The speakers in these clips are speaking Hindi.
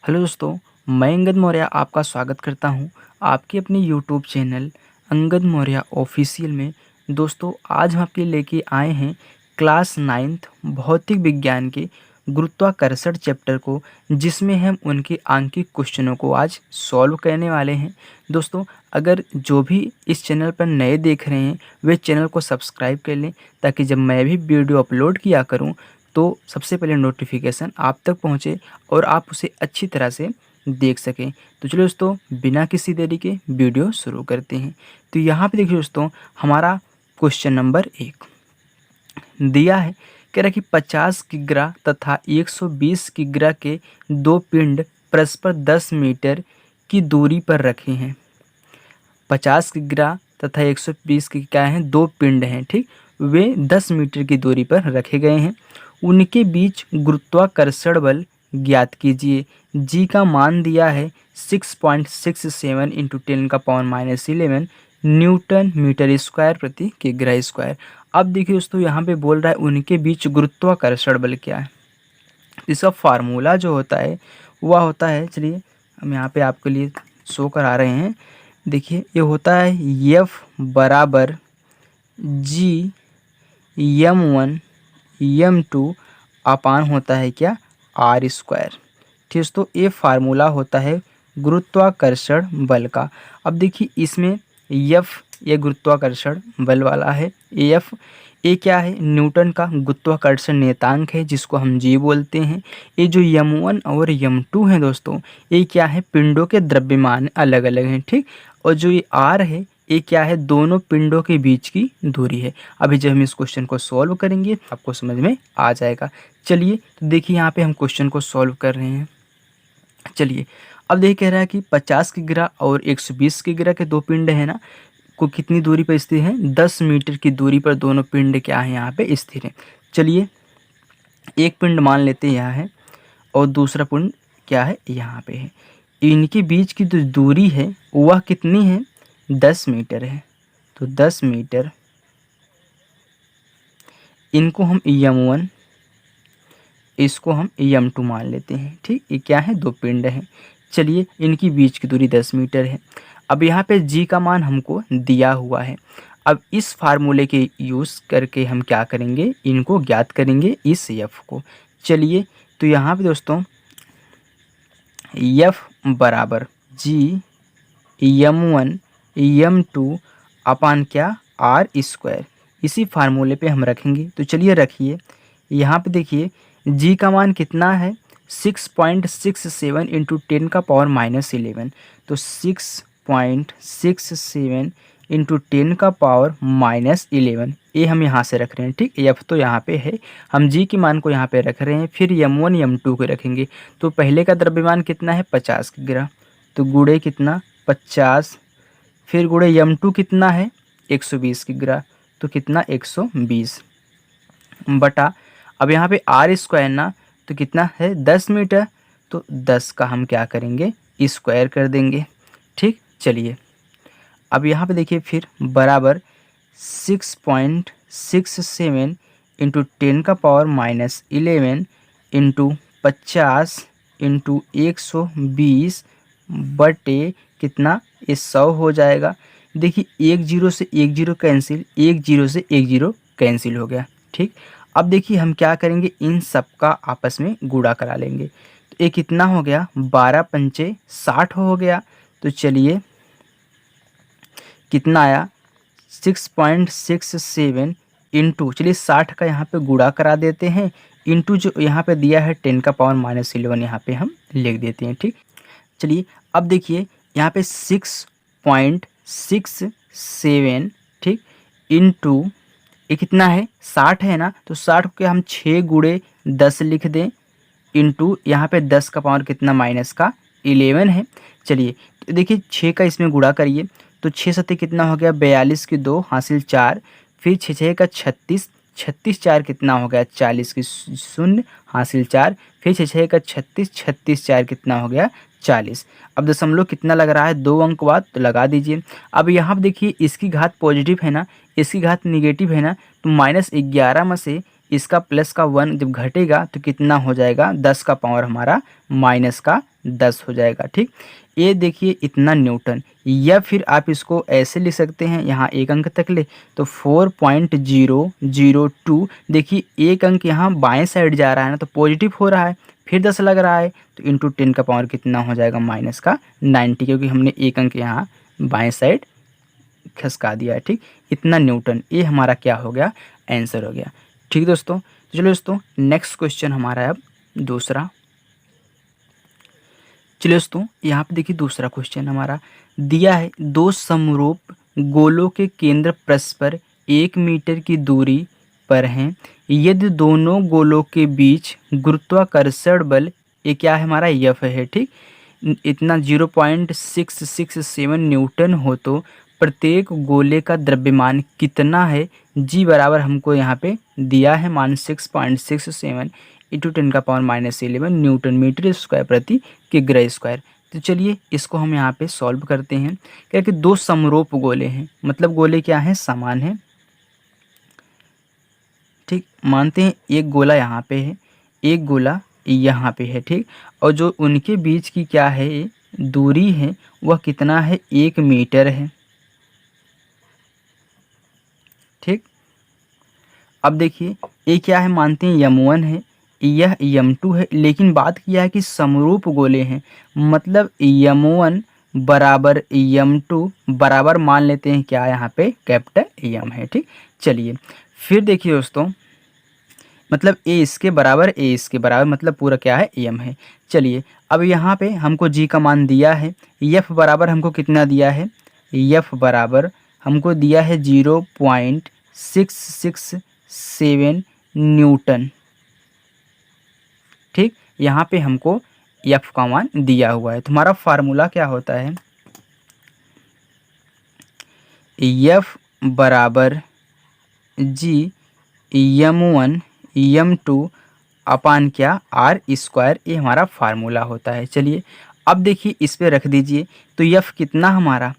हेलो दोस्तों, मैं अंगद मौर्य आपका स्वागत करता हूं आपके अपने YouTube channel Angad Maurya official में। दोस्तों, आज हम आपके लिए लेके आए हैं क्लास 9th भौतिक विज्ञान के गुरुत्वाकर्षण चैप्टर को, जिसमें हम उनके आंकिक क्वेश्चनों को आज सॉल्व करने वाले हैं। दोस्तों, अगर जो भी इस चैनल पर नए देख रहे हैं वे चैनल को सब्सक्राइब कर लें, ताकि जब मैं भी वीडियो अपलोड किया करूं तो सबसे पहले नोटिफिकेशन आप तक पहुंचे और आप उसे अच्छी तरह से देख सकें। तो चलो दोस्तों, बिना किसी देरी के वीडियो शुरू करते हैं। तो यहाँ पे देखिए दोस्तों, हमारा क्वेश्चन नंबर 1 दिया है। कह रहा है कि 50 किग्रा तथा 120 किग्रा के दो पिंड परस्पर 10 मीटर की दूरी पर रखे हैं। 50 किग्रा तथा 120 की क्या है, दो पिंड हैं, ठीक। वे 10 मीटर की दूरी पर रखे गए हैं। उनके बीच गुरुत्वाकर्षण बल ज्ञात कीजिए। जी का मान दिया है 6.67 इंटू 10⁻⁻11 न्यूटन मीटर स्क्वायर प्रति किग्रा स्क्वायर। अब देखिए दोस्तों, यहाँ पे बोल रहा है उनके बीच गुरुत्वाकर्षण बल क्या है। इसका फार्मूला जो होता है वह होता है, चलिए हम यहाँ पे आपके लिए शो करा रहे हैं। देखिए, ये होता है F बराबर G m1 m2 अपान होता है क्या, R स्क्वायर। ठीक दोस्तों, ये फार्मूला होता है गुरुत्वाकर्षण बल का। अब देखिए इसमें F ये गुरुत्वाकर्षण बल वाला है। F ये क्या है, न्यूटन का गुरुत्वाकर्षण नियतांक है, जिसको हम G बोलते हैं। ये जो m1 और m2 है दोस्तों, ये क्या है, पिंडों के द्रव्यमान अलग अलग हैं, ठीक। और जो ये R है, ये क्या है, दोनों पिंडों के बीच की दूरी है। अभी जब हम इस क्वेश्चन को सॉल्व करेंगे आपको समझ में आ जाएगा। चलिए, तो देखिए यहाँ पे हम क्वेश्चन को सॉल्व कर रहे हैं। चलिए, अब देखिए कह रहा है कि 50 किग्रा और 120 किग्रा के दो पिंड है ना, को कितनी दूरी पर स्थिर है, 10 मीटर की दूरी पर दोनों पिंड क्या है, यहाँ पे स्थिर है। चलिए, एक पिंड मान लेते हैं यहाँ है और दूसरा पिंड क्या है, यहाँ पे है। इनके बीच की जो दूरी है वह कितनी है, 10 मीटर है। तो 10 मीटर, इनको हम m1 इसको हम m2 मान लेते हैं, ठीक। ये क्या है, दो पिंड हैं। चलिए, इनकी बीच की दूरी 10 मीटर है। अब यहाँ पे g का मान हमको दिया हुआ है। अब इस फार्मूले के यूज़ करके हम क्या करेंगे, इनको ज्ञात करेंगे, इस f को। चलिए, तो यहाँ पे दोस्तों f बराबर g m1 m2 अपान क्या, R स्क्वायर। इसी फार्मूले पे हम रखेंगे। तो चलिए रखिए, यहाँ पे देखिए g का मान कितना है, 6.67 इंटू 10⁻⁻11। तो 6.67 इंटू 10⁻⁻11 ये हम यहाँ से रख रहे हैं, ठीक। F तो यहाँ पे है, हम g के मान को यहाँ पे रख रहे हैं। फिर m1 m2 को रखेंगे। तो पहले का द्रव्यमान कितना है, 50 किग्रा, तो गुणे कितना, 50, फिर गुणे m2 कितना है, 120 किग्रा, तो कितना, 120 बटा, अब यहाँ पे R स्क्वायर ना, तो कितना है, 10 मीटर, तो 10 का हम क्या करेंगे, स्क्वायर कर देंगे, ठीक। चलिए, अब यहाँ पे देखिए फिर बराबर 6.67 इंटू 10⁻⁻11 इंटू 50 इंटू 120 बटे कितना, ये 100 हो जाएगा। देखिए, एक जीरो से एक जीरो कैंसिल, एक जीरो से एक जीरो कैंसिल हो गया, ठीक। अब देखिए हम क्या करेंगे, इन सब का आपस में गुणा करा लेंगे। तो ये कितना हो गया, 12 पंचे 60 हो गया। तो चलिए, कितना आया, 6.67 इंटू, चलिए 60 का यहाँ पे गुणा करा देते हैं, इंटू जो यहाँ पे दिया है 10⁻⁻11 यहाँ पे हम लिख देते हैं, ठीक। चलिए, अब देखिए यहाँ पे 6.67, ठीक, इंटू ये कितना है, 60 है ना, तो 60 के हम 6 गुणे 10 लिख दें, इंटू यहाँ पे 10 का पावर कितना, माइनस का 11 है। चलिए, तो देखिए 6 का इसमें गुणा करिए, तो 6 सत्ते कितना हो गया, 42 की 2 हासिल 4, फिर 6 6 का 36, 36 4 कितना हो गया, 40 की 0 हासिल 4, फिर 6 6 का 36, 36 4 कितना हो गया, 40। अब दशमलव कितना लग रहा है, 2 अंक बाद, तो लगा दीजिए। अब यहाँ पर देखिए इसकी घात पॉजिटिव है ना, इसकी घात निगेटिव है ना, तो -11 में से इसका प्लस का 1 जब घटेगा तो कितना हो जाएगा, 10 का पावर हमारा माइनस का 10 हो जाएगा। ठीक, ये देखिए इतना न्यूटन। या फिर आप इसको ऐसे लिख सकते हैं, यहाँ एक अंक तक ले तो 4.002। देखिए एक अंक यहाँ बाएं साइड जा रहा है ना, तो पॉजिटिव हो रहा है, फिर 10 लग रहा है, तो इंटू 10 का पावर कितना हो जाएगा, माइनस का 90, क्योंकि हमने एक अंक यहाँ बाएं साइड खसका दिया है। ठीक, इतना न्यूटन, ये हमारा क्या हो गया, आंसर हो गया। ठीक दोस्तों, तो चलो दोस्तों नेक्स्ट क्वेश्चन हमारा है अब दूसरा। चलिए दोस्तों यहाँ पे देखिए दूसरा क्वेश्चन हमारा दिया है, दो समरूप गोलों के केंद्र परस्पर 1 मीटर की दूरी पर हैं, यदि दोनों गोलों के बीच गुरुत्वाकर्षण बल, ये क्या है हमारा, एफ है। ठीक, इतना 0.667 न्यूटन हो तो प्रत्येक गोले का द्रव्यमान कितना है। जी बराबर हमको यहाँ पे दिया है मान 6.67 इंटू 10 का पावर -11 न्यूटन मीटर स्क्वायर प्रति किग्रा स्क्वायर। तो चलिए इसको हम यहाँ पे सॉल्व करते हैं। क्या कि दो समरूप गोले हैं, मतलब गोले क्या हैं, समान है। ठीक, मानते हैं एक गोला यहाँ पे है, एक गोला यहाँ पे है। ठीक, और जो उनके बीच की क्या है दूरी है वह कितना है, 1 मीटर है। ठीक, अब देखिए ये क्या है, मानते हैं m1 है, यह m2 है, लेकिन बात किया है कि समरूप गोले हैं, मतलब m1 बराबर m2 बराबर मान लेते हैं क्या, यहाँ पे कैपिटल M है। ठीक, चलिए फिर देखिए दोस्तों, मतलब a इसके बराबर a इसके बराबर, मतलब पूरा क्या है, m है। चलिए अब यहाँ पे हमको g का मान दिया है, f बराबर हमको कितना दिया है, f बराबर हमको दिया है 0.667 न्यूटन। ठीक, यहाँ पे हमको f का मान दिया हुआ है, तो हमारा फार्मूला क्या होता है, f बराबर g m1 m2 अपान क्या, r स्क्वायर, ये हमारा फार्मूला होता है। चलिए अब देखिए इस पे रख दीजिए, तो f कितना हमारा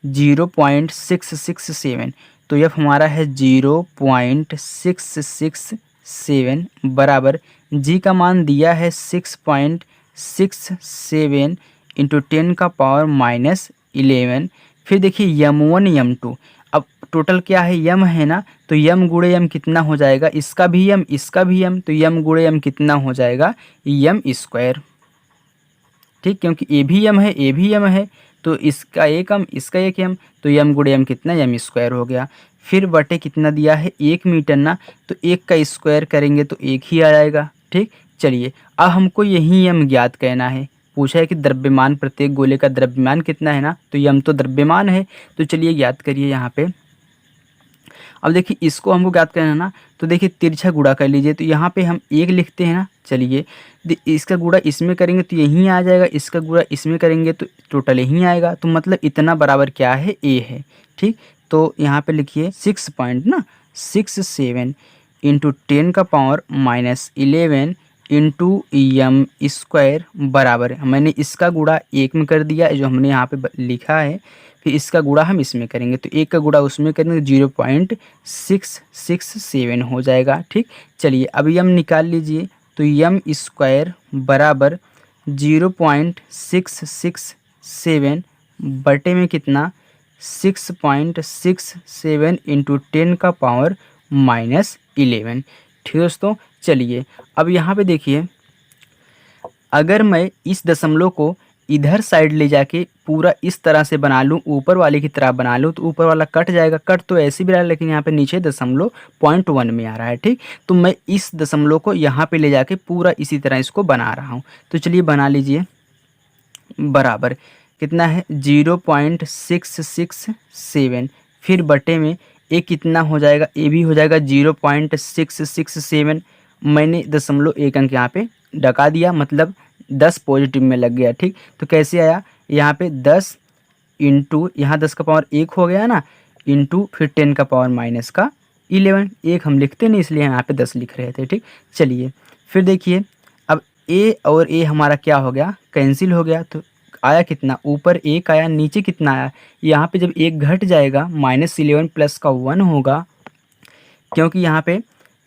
0.667, तो f हमारा है 0.667 बराबर g का मान दिया है 6.67 इंटू 10 का पावर -11। फिर देखिए m1 m2, अब टोटल क्या है, m है ना, तो m गुणे m कितना हो जाएगा, इसका भी m इसका भी m, तो m गुणे m कितना हो जाएगा, m स्क्वायर। ठीक, क्योंकि ए भी m है, ए भी m है, तो इसका एक m इसका एक m, तो m गुणे m कितना, m स्क्वायर हो गया। फिर बटे कितना दिया है, 1 मीटर ना, तो 1 का स्क्वायर करेंगे तो 1 ही आ जाएगा। ठीक, चलिए अब हमको यही m ज्ञात करना है, पूछा है कि द्रव्यमान, प्रत्येक गोले का द्रव्यमान कितना है ना, तो m तो द्रव्यमान है, तो चलिए ज्ञात करिए यहाँ पे। अब देखिए इसको हमको ज्ञात करना है ना, तो देखिए तिरछा गुणा कर लीजिए, तो यहाँ पे हम 1 लिखते हैं ना। चलिए इसका गुणा इसमें करेंगे तो यहीं आ जाएगा, इसका गुणा इसमें करेंगे तो टोटल यहीं आएगा, तो मतलब इतना बराबर क्या है, a है। ठीक, तो यहाँ पे लिखिए 6.67 इंटू 10 का पावर -11 इंटू m स्क्वायर बराबर, मैंने इसका गुणा 1 में कर दिया जो हमने यहाँ पे लिखा है, फिर इसका गुणा हम इसमें करेंगे, तो 1 का गुणा उसमें करेंगे तो 0.667 हो जाएगा। ठीक, चलिए अब m निकाल लीजिए, तो m स्क्वायर बराबर 0.667 बटे में कितना, 6.67 इंटू 10 का पावर -11। ठीक दोस्तों, चलिए अब यहाँ पे देखिए, अगर मैं इस दशमलव को इधर साइड ले जाके पूरा इस तरह से बना लूँ, ऊपर वाले की तरह बना लूँ, तो ऊपर वाला कट जाएगा, कट तो ऐसे भी रहा है, लेकिन यहाँ पे नीचे दशमलव 0.1 में आ रहा है। ठीक, तो मैं इस दशमलव को यहाँ पे ले जाके पूरा इसी तरह इसको बना रहा हूँ, तो चलिए बना लीजिए। बराबर कितना है, 0.667, फिर बटे में ए कितना हो जाएगा, ए भी हो जाएगा 0.667, मैंने दशमलव 1 अंक यहाँ पे डका दिया, मतलब 10 पॉजिटिव में लग गया। ठीक, तो कैसे आया, यहाँ पे 10 इंटू, यहाँ 10 का पावर 1 हो गया ना, इंटू फिर 10 का पावर -11, एक हम लिखते नहीं इसलिए यहाँ पे 10 लिख रहे थे। ठीक, चलिए फिर देखिए, अब ए और ए हमारा क्या हो गया, कैंसिल हो गया, तो आया कितना, ऊपर 1 आया, नीचे कितना आया, यहाँ पे जब 1 घट जाएगा -11 प्लस का 1 होगा, क्योंकि यहाँ पे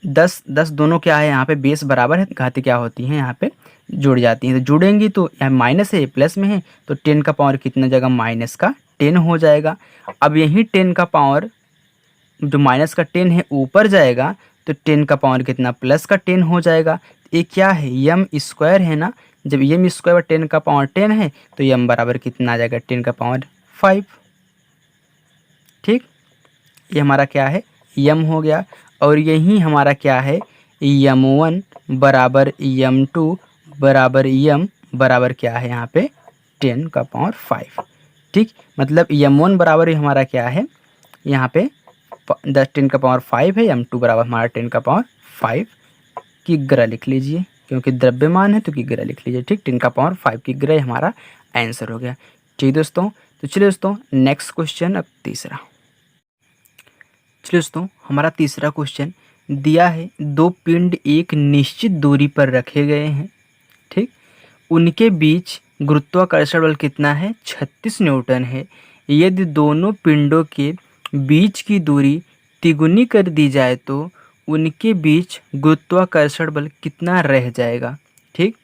10 10 दोनों क्या है यहाँ पे बेस बराबर है, घातें क्या होती हैं यहाँ पे जुड़ जाती हैं। तो जुड़ेंगी तो यहाँ माइनस है, प्लस में है, तो 10 का पावर कितना जगह माइनस का 10 हो जाएगा। अब यही 10 का पावर जो माइनस का 10 है ऊपर जाएगा तो 10 का पावर कितना प्लस का 10 हो जाएगा। ये क्या है, यम स्क्वायर है ना। जब यम स्क्वायर 10 का पावर 10 है तो यम बराबर कितना आ जाएगा 10 का पावर 5। ठीक, ये हमारा क्या है यम हो गया। और यही हमारा क्या है यम1 बराबर यम2 बराबर यम बराबर क्या है यहाँ पे 10 का पावर 5। ठीक, मतलब यम1 बराबर ही हमारा क्या है यहाँ पे 10 का पावर 5 है, यम2 बराबर हमारा 10 का पावर 5 की ग्रह लिख लीजिए, क्योंकि द्रव्यमान है तो की ग्रह लिख लीजिए। ठीक, 10 का पावर 5 की ग्रह हमारा आंसर हो गया। ठीक दोस्तों, तो चलिए दोस्तों नेक्स्ट क्वेश्चन अब तीसरा। चलिए दोस्तों हमारा तीसरा क्वेश्चन दिया है, दो पिंड एक निश्चित दूरी पर रखे गए हैं। ठीक, उनके बीच गुरुत्वाकर्षण बल कितना है 36 न्यूटन है। यदि दोनों पिंडों के बीच की दूरी तिगुनी कर दी जाए तो उनके बीच गुरुत्वाकर्षण बल कितना रह जाएगा। ठीक,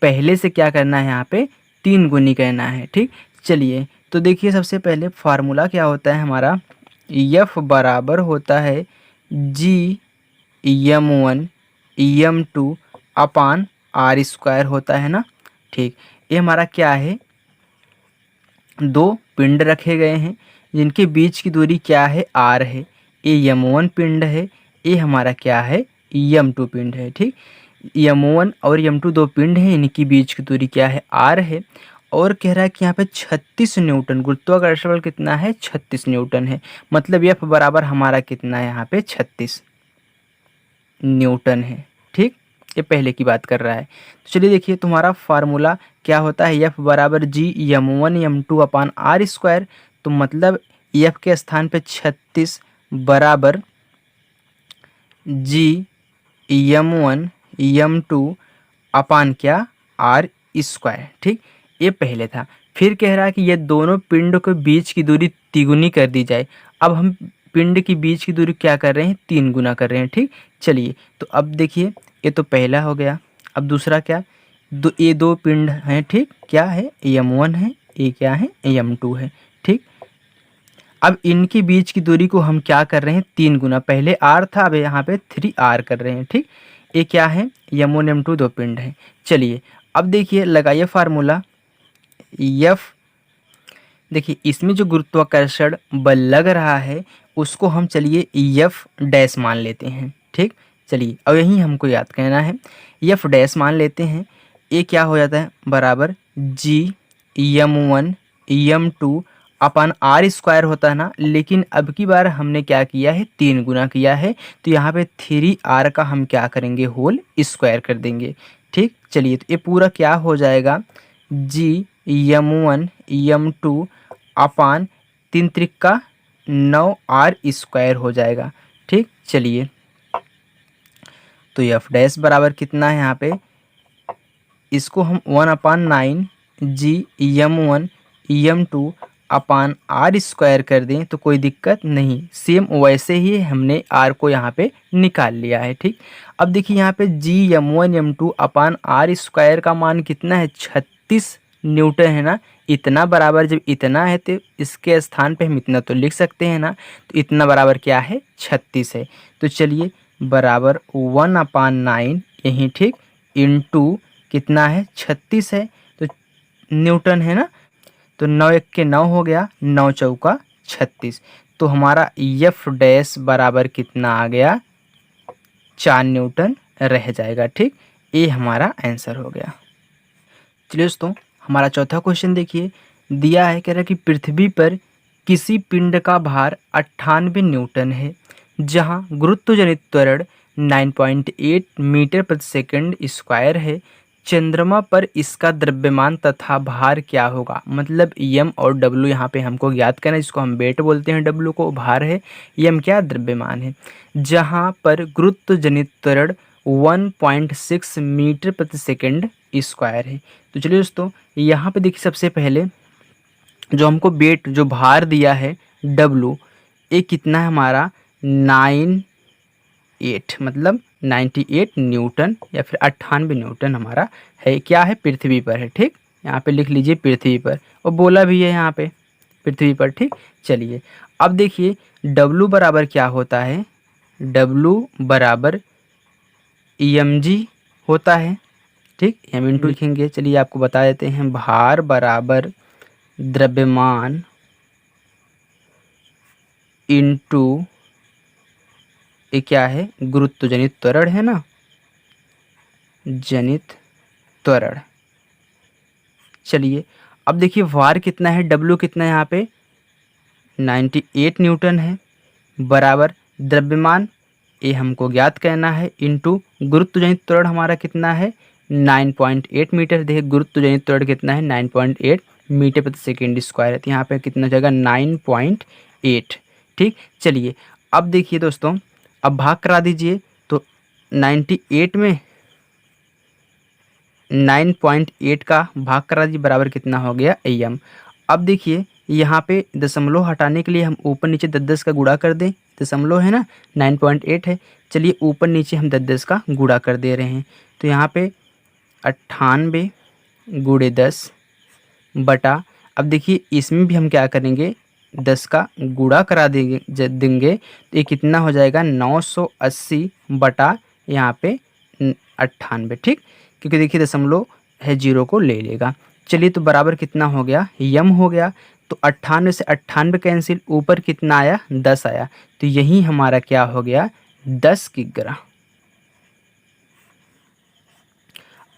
पहले से क्या करना है यहाँ पे 3 गुनी करना है। ठीक, चलिए तो देखिए सबसे पहले फार्मूला क्या होता है हमारा, F बराबर होता है जी यम1 यम2 अपान आर स्क्वायर होता है ना। ठीक, ये हमारा क्या है, दो पिंड रखे गए हैं जिनके बीच की दूरी क्या है आर है। ये यम1 पिंड है, ये हमारा क्या है यम2 पिंड है। ठीक, यम1 और यम2 दो पिंड हैं, इनकी बीच की दूरी क्या है आर है। और कह रहा है कि यहाँ पे 36 न्यूटन गुरुत्वाकर्षण बल कितना है 36 न्यूटन है। मतलब एफ बराबर हमारा कितना है यहाँ पे 36 न्यूटन है। ठीक, ये पहले की बात कर रहा है। तो चलिए देखिए तुम्हारा फार्मूला क्या होता है, एफ बराबर जी यम1 यम2 अपान आर स्क्वायर। तो मतलब एफ के स्थान पे 36 बराबर जी यम1 यम2 अपान क्या आर स्क्वायर। ठीक, ये पहले था। फिर कह रहा है कि ये दोनों पिंड के बीच की दूरी तिगुनी कर दी जाए। अब हम पिंड की बीच की दूरी क्या कर रहे हैं 3 गुना कर रहे हैं। ठीक, चलिए तो अब देखिए ये तो पहला हो गया। अब दूसरा क्या, ये दो पिंड हैं। ठीक, क्या है यम1 है, ये क्या है यम2 है। ठीक, अब इनके बीच की दूरी को हम क्या कर रहे हैं 3 गुना, पहले आर था अब यहाँ पे 3r कर रहे हैं। ठीक, ये क्या है यम1 यम2 दो पिंड है। चलिए अब देखिए लगाइए फार्मूला F। देखिए इसमें जो गुरुत्वाकर्षण बल लग रहा है उसको हम चलिए F डैश मान लेते हैं। ठीक, चलिए अब यही हमको याद करना है, F डैश मान लेते हैं। ये क्या हो जाता है बराबर जी यम1 यम2 अपान आर स्क्वायर होता है ना। लेकिन अब की बार हमने क्या किया है 3 गुना किया है, तो यहाँ पे 3r का हम क्या करेंगे होल स्क्वायर कर देंगे। ठीक, चलिए तो ये पूरा क्या हो जाएगा जी यम1 यम2 अपान 3 त्रिका 9r स्क्वायर हो जाएगा। ठीक, चलिए तो एफ डैश बराबर कितना है यहाँ पे, इसको हम 1/9 जी यम1 यम2 अपान आर स्क्वायर कर दें तो कोई दिक्कत नहीं। सेम वैसे ही हमने आर को यहाँ पे निकाल लिया है। ठीक, अब देखिए यहाँ पे जी यम1 यम2 अपान आर स्क्वायर का मान कितना है 36 न्यूटन है ना। इतना बराबर जब इतना है तो इसके स्थान पे हम इतना तो लिख सकते हैं ना। तो इतना बराबर क्या है 36 है। तो चलिए बराबर 1/9 यही ठीक इंटू कितना है 36 है तो न्यूटन है ना। तो 9 1 के 9 हो गया, 9 चौका 36। तो हमारा एफ डैश बराबर कितना आ गया 4 न्यूटन रह जाएगा। ठीक, ये हमारा आंसर हो गया। चलिए दोस्तों हमारा चौथा क्वेश्चन देखिए, दिया है कह रहा है कि पृथ्वी पर किसी पिंड का भार 98 न्यूटन है जहां गुरुत्वजनित त्वरण 9.8 मीटर प्रति सेकंड स्क्वायर है। चंद्रमा पर इसका द्रव्यमान तथा भार क्या होगा। मतलब यम और डब्लू यहाँ पे हमको ज्ञात करना है, जिसको हम वेट बोलते हैं, डब्लू को भार है, यम क्या द्रव्यमान है। जहाँ पर गुरुत्वजनित त्वरण 1.6 मीटर प्रति सेकंड स्क्वायर है। तो चलिए दोस्तों यहाँ पे देखिए सबसे पहले जो हमको वेट जो भार दिया है डब्लू, ये कितना है हमारा 9 98 मतलब 98 न्यूटन या फिर 98 न्यूटन हमारा है, क्या है, पृथ्वी पर है। ठीक, यहाँ पे लिख लीजिए पृथ्वी पर, और बोला भी है यहाँ पे पृथ्वी पर। ठीक, चलिए अब देखिए W बराबर क्या होता है, W बराबर mg होता है। ठीक, m इंटू लिखेंगे, चलिए आपको बता देते हैं, भार बराबर द्रव्यमान इंटू ये क्या है, गुरुत्व जनित त्वरण है ना, जनित त्वरण। चलिए अब देखिए भार कितना है, W कितना है यहाँ पे 98 न्यूटन है, बराबर द्रव्यमान ये हमको ज्ञात करना है, इंटू गुरुत्व जनित त्वरण हमारा कितना है 9.8 मीटर। देखिए गुरुत्व जनित त्वरण कितना है 9.8 मीटर प्रति सेकेंड स्क्वायर है, तो यहाँ पे कितना हो जाएगा 9.8। ठीक, चलिए अब देखिए दोस्तों, अब भाग करा दीजिए, तो 98 में 9.8 का भाग करा दीजिए, बराबर कितना हो गया m। अब देखिए यहाँ पे दशमलव हटाने के लिए हम ऊपर नीचे 10-10 का गुणा कर दें, दशमलव है ना 9.8 है, चलिए ऊपर नीचे हम 10-10 का गुणा कर दे रहे हैं, तो यहाँ पे 98 गुणे 10 बटा, अब देखिए इसमें भी हम क्या करेंगे 10 का गुणा करा देंगे, तो ये कितना हो जाएगा 980 बटा यहाँ पे 98। ठीक, क्योंकि देखिए दशमलव है 0 को ले लेगा। चलिए तो बराबर कितना हो गया यम हो गया, तो 98 से 98 कैंसिल, ऊपर कितना आया 10 आया, तो यही हमारा क्या हो गया 10 किग्रा।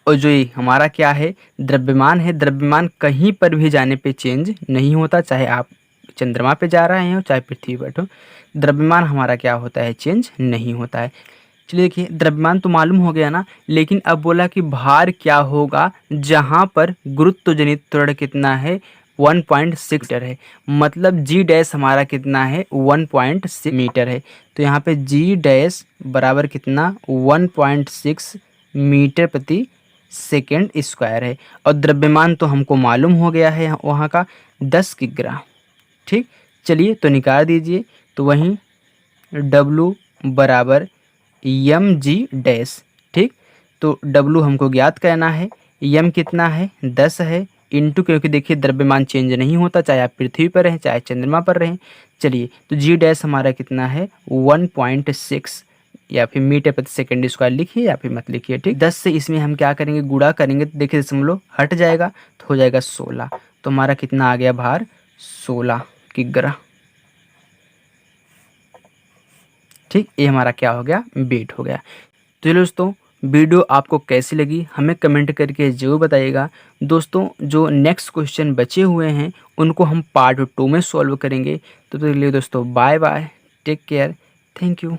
और जो ये हमारा क्या है द्रव्यमान है, द्रव्यमान कहीं पर भी जाने पे चेंज नहीं होता, चाहे आप चंद्रमा पे जा रहे हो चाहे पृथ्वी पर हो, द्रव्यमान हमारा क्या होता है चेंज नहीं होता है। चलिए देखिए द्रव्यमान तो मालूम हो गया ना, लेकिन अब बोला कि भार क्या होगा जहाँ पर गुरुत्व जनित त्वरण कितना है 1.6 मीटर है, मतलब जी डैश हमारा कितना है 1.6 मीटर है, तो यहाँ पे जी डैश बराबर कितना 1.6 मीटर प्रति सेकेंड स्क्वायर है, और द्रव्यमान तो हमको मालूम हो गया है वहाँ का 10 किग्रा। ठीक, चलिए तो निकाल दीजिए, तो वहीं W बराबर एम जी डैश। ठीक, तो W हमको ज्ञात करना है, m कितना है 10 है, इंटू, क्योंकि देखिए द्रव्यमान चेंज नहीं होता चाहे आप पृथ्वी पर रहें चाहे चंद्रमा पर रहें। चलिए तो जी डैश हमारा कितना है 1.6 या फिर मीटर प्रति सेकेंड स्क्वायर लिखिए या फिर मत लिखिए। ठीक, 10 से इसमें हम क्या करेंगे गुणा करेंगे, तो देखिए दशमलव हट जाएगा तो हो जाएगा 16, तो हमारा कितना आ गया भार 16 किग्रा। ठीक, ये हमारा क्या हो गया वेट हो गया। तो दोस्तों वीडियो आपको कैसी लगी हमें कमेंट करके ज़रूर बताइएगा। दोस्तों जो नेक्स्ट क्वेश्चन बचे हुए हैं उनको हम पार्ट 2 में सॉल्व करेंगे। तो लिए दोस्तों bye bye, take care, thank you.